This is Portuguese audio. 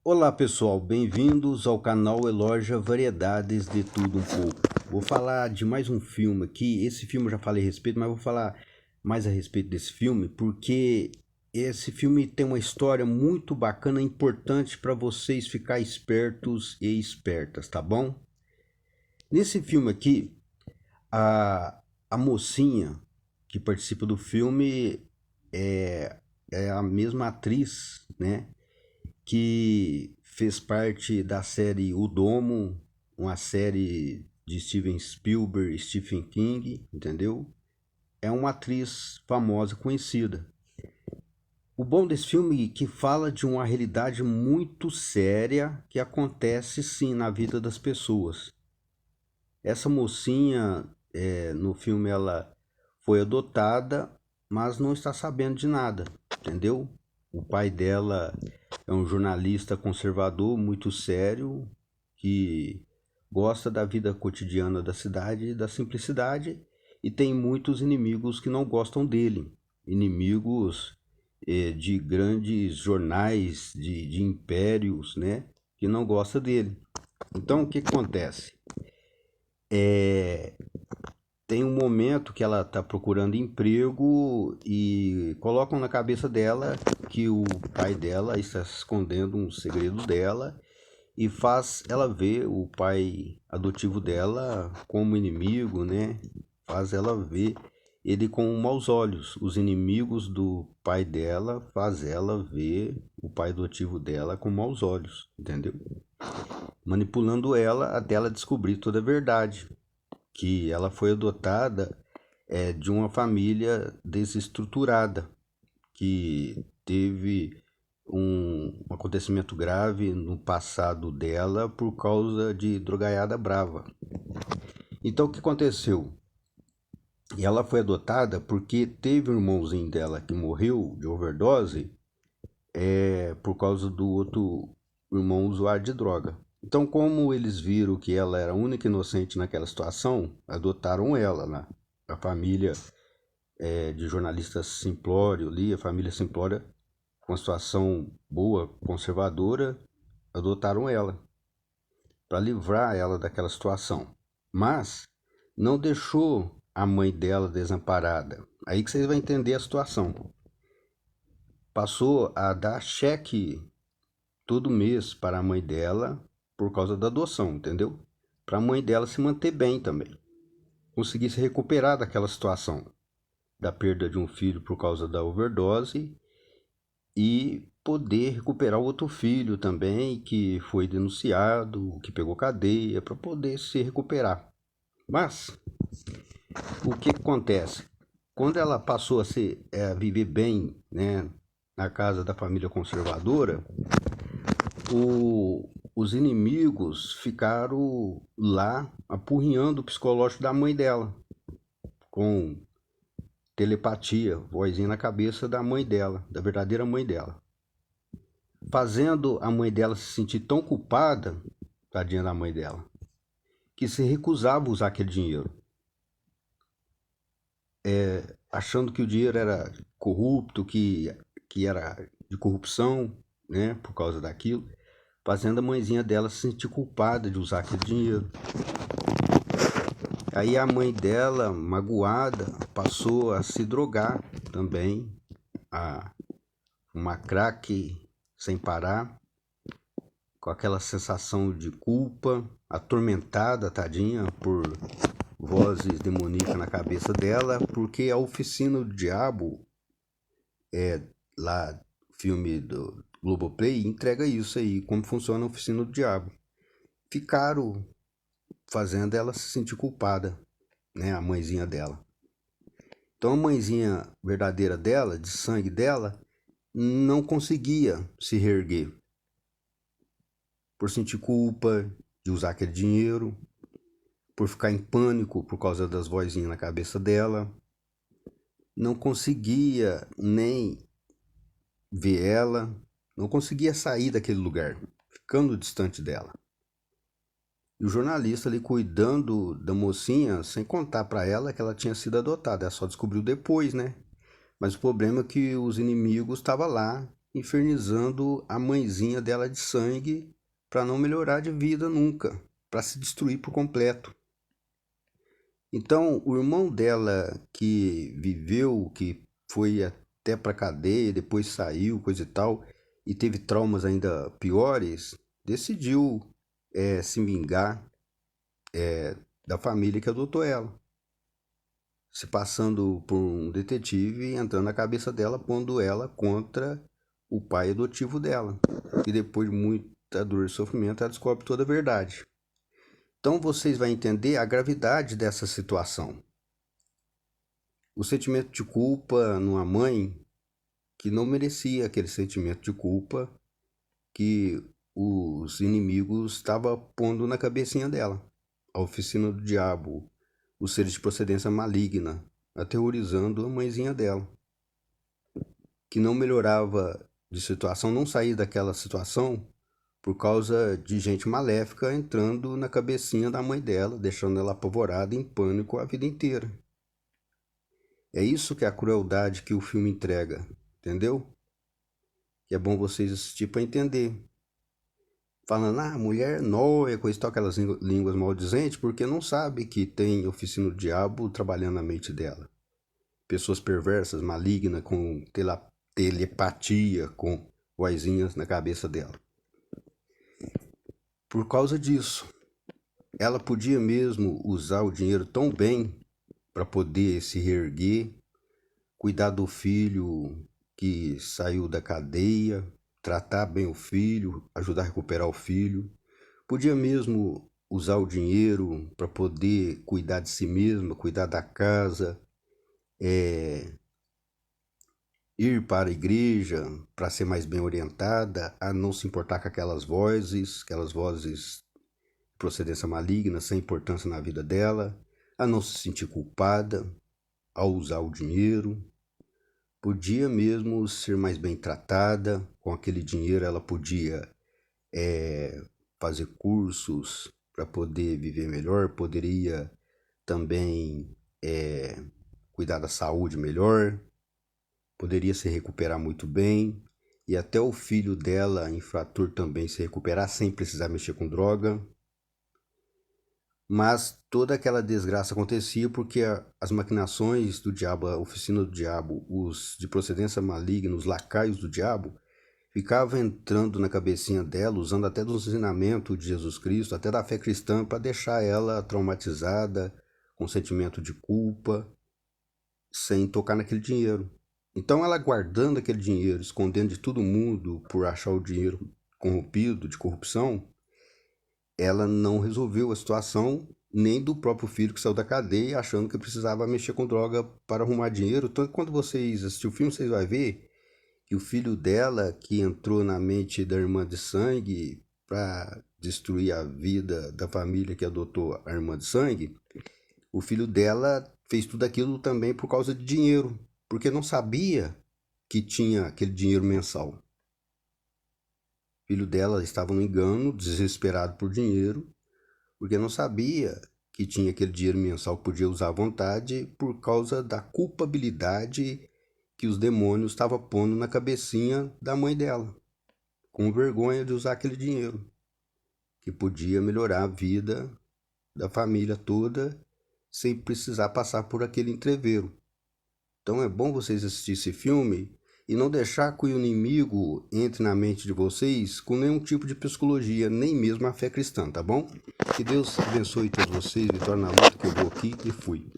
Olá pessoal, bem-vindos ao canal Eloja Variedades de Tudo um Pouco. Vou falar de mais um filme aqui. Esse filme eu já falei a respeito, mas vou falar mais a respeito desse filme porque esse filme tem uma história muito bacana, importante para vocês ficar espertos e espertas, tá bom? Nesse filme aqui, a mocinha que participa do filme é a mesma atriz, né? Que fez parte da série O Domo, uma série de Steven Spielberg e Stephen King, entendeu? É uma atriz famosa, conhecida. O bom desse filme é que fala de uma realidade muito séria que acontece sim na vida das pessoas. Essa mocinha, no filme, ela foi adotada, mas não está sabendo de nada, entendeu? O pai dela é um jornalista conservador muito sério, que gosta da vida cotidiana da cidade, da simplicidade, e tem muitos inimigos que não gostam dele. Inimigos de grandes jornais, de impérios, né? Que não gostam dele. Então, o que acontece? Tem um momento que ela está procurando emprego e colocam na cabeça dela que o pai dela está escondendo um segredo dela e faz ela ver o pai adotivo dela como inimigo, né? Faz ela ver ele com maus olhos. Os inimigos do pai dela faz ela ver o pai adotivo dela com maus olhos, entendeu? Manipulando ela até ela descobrir toda a verdade, que ela foi adotada de uma família desestruturada, que teve um acontecimento grave no passado dela por causa de drogaiada brava. Então o que aconteceu? Ela foi adotada porque teve um irmãozinho dela que morreu de overdose por causa do outro irmão usuário de droga. Então, como eles viram que ela era a única inocente naquela situação, adotaram ela, né? A família de jornalistas Simplório ali, a família Simplória, com uma situação boa, conservadora, adotaram ela para livrar ela daquela situação. Mas não deixou a mãe dela desamparada. Aí que vocês vão entender a situação. Passou a dar cheque todo mês para a mãe dela por causa da adoção, entendeu? Para a mãe dela se manter bem também. Conseguir se recuperar daquela situação, da perda de um filho por causa da overdose e poder recuperar o outro filho também que foi denunciado, que pegou cadeia, para poder se recuperar. Mas o que acontece? Quando ela passou a viver bem, né, na casa da família conservadora, os inimigos ficaram lá apurrinhando o psicológico da mãe dela, com telepatia, vozinha na cabeça da mãe dela, da verdadeira mãe dela. Fazendo a mãe dela se sentir tão culpada, tadinha da mãe dela, que se recusava a usar aquele dinheiro. Achando que o dinheiro era corrupto, que era de corrupção, né, por causa daquilo, fazendo a mãezinha dela se sentir culpada de usar aquele dinheiro. Aí a mãe dela, magoada, passou a se drogar também, a fumar crack sem parar, com aquela sensação de culpa, atormentada, tadinha, por vozes demoníacas na cabeça dela, porque a oficina do diabo, lá, filme do Globoplay, entrega isso aí, como funciona a oficina do diabo. Ficaram fazendo ela se sentir culpada, né, a mãezinha dela. Então a mãezinha verdadeira dela, de sangue dela, não conseguia se reerguer por sentir culpa de usar aquele dinheiro, por ficar em pânico por causa das vozinhas na cabeça dela. Não conseguia nem ver ela, não conseguia sair daquele lugar, ficando distante dela. E o jornalista ali cuidando da mocinha, sem contar para ela que ela tinha sido adotada. Ela só descobriu depois, né? Mas o problema é que os inimigos estavam lá infernizando a mãezinha dela de sangue para não melhorar de vida nunca, para se destruir por completo. Então, o irmão dela que viveu, que foi até para cadeia, depois saiu, coisa e tal, e teve traumas ainda piores, decidiu se vingar da família que adotou ela, se passando por um detetive e entrando na cabeça dela, pondo ela contra o pai adotivo dela. E depois de muita dor e sofrimento, ela descobre toda a verdade. Então vocês vão entender a gravidade dessa situação. O sentimento de culpa numa mãe que não merecia aquele sentimento de culpa que os inimigos estavam pondo na cabecinha dela. A oficina do diabo, os seres de procedência maligna, aterrorizando a mãezinha dela, que não melhorava de situação, não saía daquela situação por causa de gente maléfica entrando na cabecinha da mãe dela, deixando ela apavorada, em pânico a vida inteira. É isso que é a crueldade que o filme entrega, entendeu? Que é bom vocês assistir para entender. Falando, mulher nóia, coisa e tal, aquelas línguas maldizentes, porque não sabe que tem oficina do diabo trabalhando na mente dela. Pessoas perversas, malignas, com telepatia, com vozinhas na cabeça dela. Por causa disso, ela podia mesmo usar o dinheiro tão bem para poder se reerguer, cuidar do filho que saiu da cadeia, tratar bem o filho, ajudar a recuperar o filho. Podia mesmo usar o dinheiro para poder cuidar de si mesma, cuidar da casa, ir para a igreja para ser mais bem orientada, a não se importar com aquelas vozes de procedência maligna, sem importância na vida dela, a não se sentir culpada ao usar o dinheiro. Podia mesmo ser mais bem tratada, com aquele dinheiro ela podia fazer cursos para poder viver melhor, poderia também cuidar da saúde melhor, poderia se recuperar muito bem, e até o filho dela, infrator, também se recuperar sem precisar mexer com droga. Mas toda aquela desgraça acontecia porque as maquinações do diabo, a oficina do diabo, os de procedência maligna, os lacaios do diabo, ficavam entrando na cabecinha dela, usando até dos ensinamentos de Jesus Cristo, até da fé cristã, para deixar ela traumatizada, com sentimento de culpa, sem tocar naquele dinheiro. Então ela guardando aquele dinheiro, escondendo de todo mundo por achar o dinheiro corrompido, de corrupção, ela não resolveu a situação nem do próprio filho que saiu da cadeia achando que precisava mexer com droga para arrumar dinheiro. Então, quando vocês assistirem o filme, vocês vão ver que o filho dela, que entrou na mente da irmã de sangue para destruir a vida da família que adotou a irmã de sangue, o filho dela fez tudo aquilo também por causa de dinheiro, porque não sabia que tinha aquele dinheiro mensal. O filho dela estava no engano, desesperado por dinheiro, porque não sabia que tinha aquele dinheiro mensal que podia usar à vontade por causa da culpabilidade que os demônios estavam pondo na cabecinha da mãe dela, com vergonha de usar aquele dinheiro, que podia melhorar a vida da família toda sem precisar passar por aquele entrevero. Então é bom vocês assistirem esse filme e não deixar que o inimigo entre na mente de vocês com nenhum tipo de psicologia, nem mesmo a fé cristã, tá bom? Que Deus abençoe todos vocês, vitória na luta, que eu vou aqui e fui.